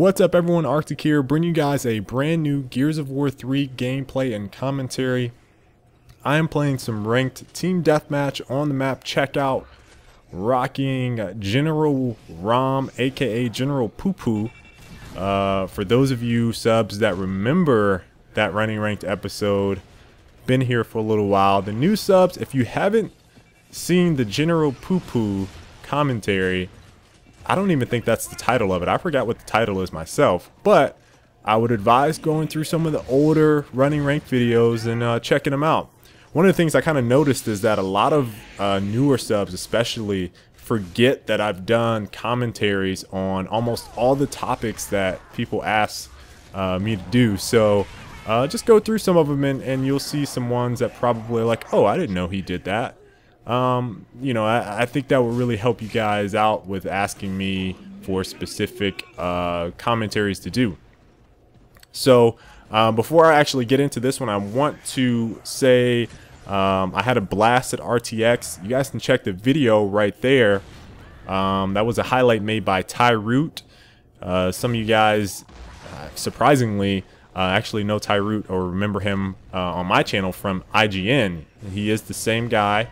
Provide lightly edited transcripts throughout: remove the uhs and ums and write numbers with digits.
What's up everyone, Arctic here, bringing you guys a brand new Gears of War 3 gameplay and commentary. I am playing some ranked Team Deathmatch on the map Checkout, rocking General Raam, aka General Poo Poo. For those of you subs that remember that running ranked episode, been here for a little while. The new subs, if you haven't seen the General Poo Poo commentary, I don't even think that's the title of it. I forgot what the title is myself, but I would advise going through some of the older running ranked videos and checking them out. One of the things I kind of noticed is that a lot of newer subs especially forget that I've done commentaries on almost all the topics that people ask me to do. So just go through some of them and you'll see some ones that probably are like, oh, I didn't know he did that. You know, I think that will really help you guys out with asking me for specific commentaries to do. So before I actually get into this one, I want to say I had a blast at RTX. You guys can check the video right there. That was a highlight made by Tyroot. Some of you guys surprisingly actually know Tyroot or remember him on my channel from IGN. He is the same guy.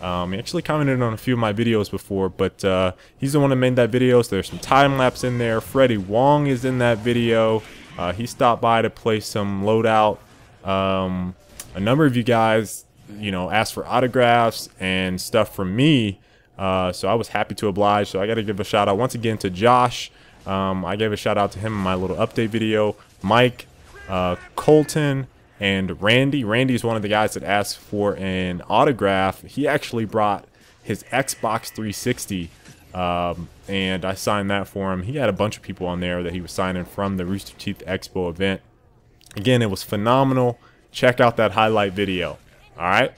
He actually commented on a few of my videos before, but he's the one that made that video, so there's some time-lapse in there. Freddie Wong is in that video. He stopped by to play some loadout. A number of you guys, you know, asked for autographs and stuff from me, so I was happy to oblige. So I got to give a shout-out once again to Josh. I gave a shout-out to him in my little update video. Mike, Colton, and Randy. Randy is one of the guys that asked for an autograph. He actually brought his Xbox 360, and I signed that for him. He had a bunch of people on there that he was signing from the Rooster Teeth Expo event. Again, it was phenomenal. Check out that highlight video. All right.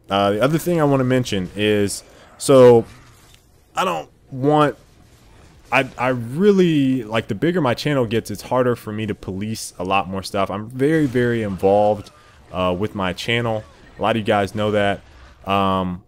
The other thing I want to mention is, so I don't want... I really, like, the bigger my channel gets, it's harder for me to police a lot more stuff. I'm very, very involved with my channel. A lot of you guys know that. I'm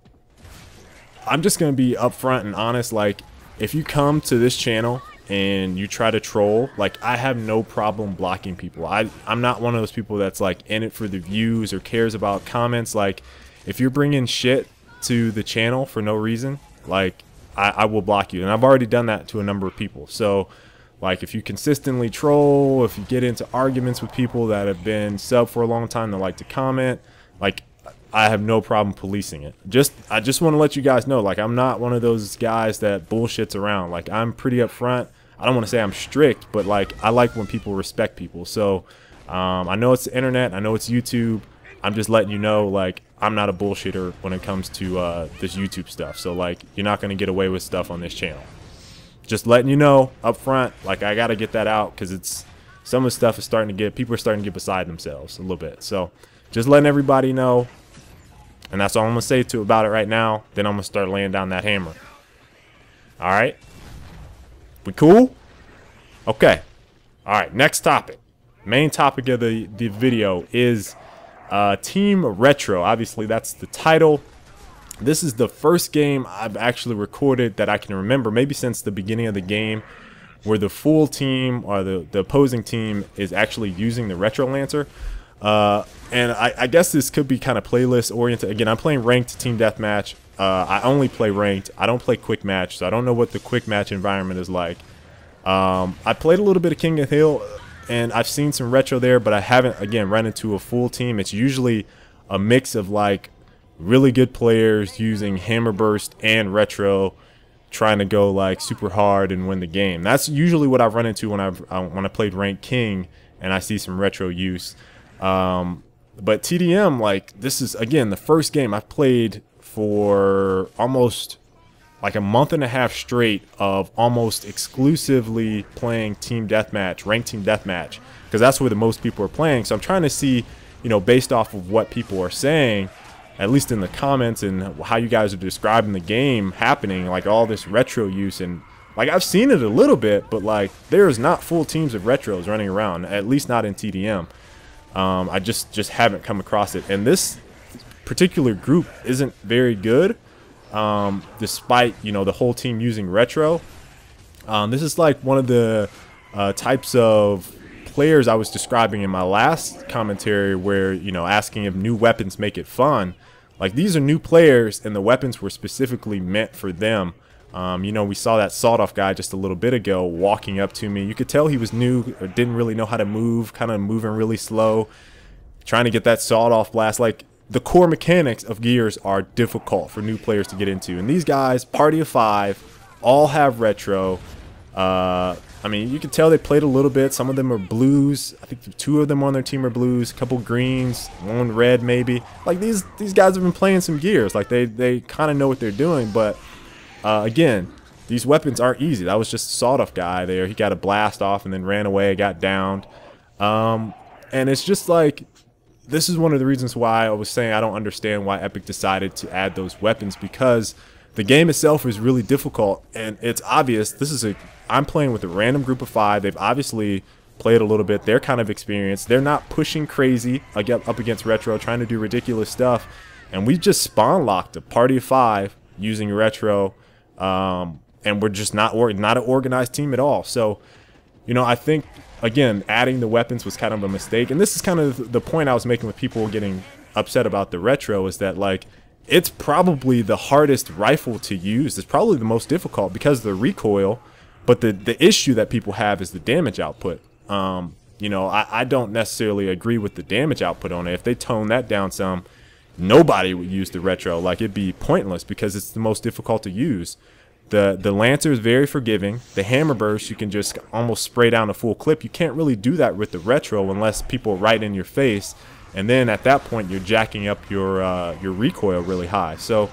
just going to be upfront and honest. Like, if you come to this channel and you try to troll, like, I have no problem blocking people. I'm not one of those people that's, like, in it for the views or cares about comments. Like, if you're bringing shit to the channel for no reason, like, I will block you, and I've already done that to a number of people. So, like, if you consistently troll, if you get into arguments with people that have been sub for a long time that like to comment, like, I have no problem policing it. I just want to let you guys know, like, I'm not one of those guys that bullshits around. Like, I'm pretty upfront. I don't want to say I'm strict, but, like, I like when people respect people. So I know it's the internet, I know it's YouTube. I'm just letting you know, like, I'm not a bullshitter when it comes to this YouTube stuff. So, like, you're not going to get away with stuff on this channel. Just letting you know up front, like, I got to get that out because it's, some of the stuff is starting to get, people are starting to get beside themselves a little bit. So, just letting everybody know. And that's all I'm going to say about it right now. Then I'm going to start laying down that hammer. All right? We cool? Okay. All right, next topic. Main topic of the video is... Team Retro. Obviously that's the title. This is the first game I've actually recorded that I can remember, maybe since the beginning of the game, where the full team or the opposing team is actually using the Retro Lancer. And I guess this could be kind of playlist oriented. Again, I'm playing ranked Team Deathmatch. I only play ranked. I don't play quick match, so I don't know what the quick match environment is like. I played a little bit of King of the Hill, and I've seen some retro there, but I haven't, again, run into a full team. It's usually a mix of, like, really good players using hammer burst and retro, trying to go, like, super hard and win the game. That's usually what I've run into when I played ranked King and I see some retro use. But TDM, like, this is, again, the first game I've played for almost like a month and a half straight of almost exclusively playing Team Deathmatch, ranked Team Deathmatch, because that's where the most people are playing. So I'm trying to see, you know, based off of what people are saying, at least in the comments and how you guys are describing the game happening, like all this retro use. And, like, I've seen it a little bit, but, like, there's not full teams of retros running around, at least not in TDM. I just haven't come across it. And this particular group isn't very good. Despite, you know, the whole team using retro. This is like one of the types of players I was describing in my last commentary, where, you know, asking if new weapons make it fun. Like, these are new players, and the weapons were specifically meant for them. You know, we saw that sawed-off guy just a little bit ago walking up to me. You could tell he was new or didn't really know how to move, kind of moving really slow, trying to get that sawed-off blast. Like, the core mechanics of Gears are difficult for new players to get into. And these guys, party of 5, all have retro. I mean, you can tell they played a little bit. Some of them are blues. I think 2 of them on their team are blues. A couple greens, 1 red maybe. Like, these guys have been playing some Gears. Like, they kind of know what they're doing. But again, these weapons aren't easy. That was just a sawed-off guy there. He got a blast off and then ran away, got downed. And it's just like, this is one of the reasons why I was saying I don't understand why Epic decided to add those weapons, because the game itself is really difficult, and it's obvious. I'm playing with a random group of 5. They've obviously played a little bit. They're kind of experienced. They're not pushing crazy up against retro, trying to do ridiculous stuff. And we just spawn locked a party of 5 using retro, and we're just not an organized team at all. So, you know, I think, again, adding the weapons was kind of a mistake. And this is kind of the point I was making with people getting upset about the retro, is that, like, it's probably the hardest rifle to use. It's probably the most difficult because of the recoil. But the issue that people have is the damage output. You know, I don't necessarily agree with the damage output on it. If they tone that down some, nobody would use the retro. Like, it'd be pointless because it's the most difficult to use. The Lancer is very forgiving. The Hammer Burst, you can just almost spray down a full clip. You can't really do that with the retro unless people are right in your face. And then at that point, you're jacking up your recoil really high. So,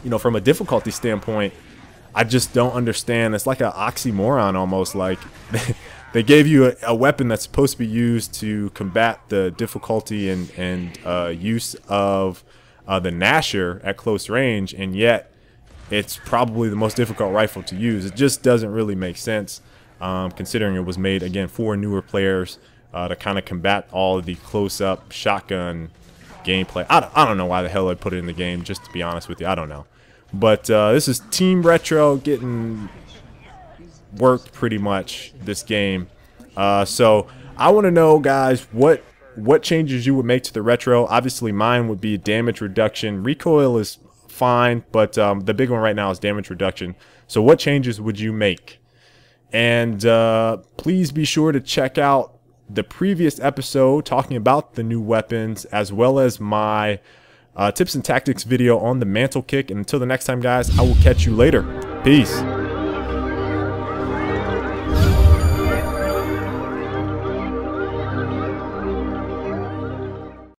you know, from a difficulty standpoint, I just don't understand. It's like an oxymoron almost. Like, they gave you a weapon that's supposed to be used to combat the difficulty and use of the Gnasher at close range, and yet it's probably the most difficult rifle to use. It just doesn't really make sense, considering it was made, again, for newer players, to kind of combat all of the close-up shotgun gameplay. I don't know why the hell I put it in the game, just to be honest with you. I don't know. But this is Team Retro getting worked pretty much this game. So I want to know, guys, what changes you would make to the retro. Obviously, mine would be damage reduction. Recoil is fine, but the big one right now is damage reduction. So what changes would you make? And please be sure to check out the previous episode talking about the new weapons, as well as my tips and tactics video on the mantle kick. And until the next time, guys, I will catch you later. Peace.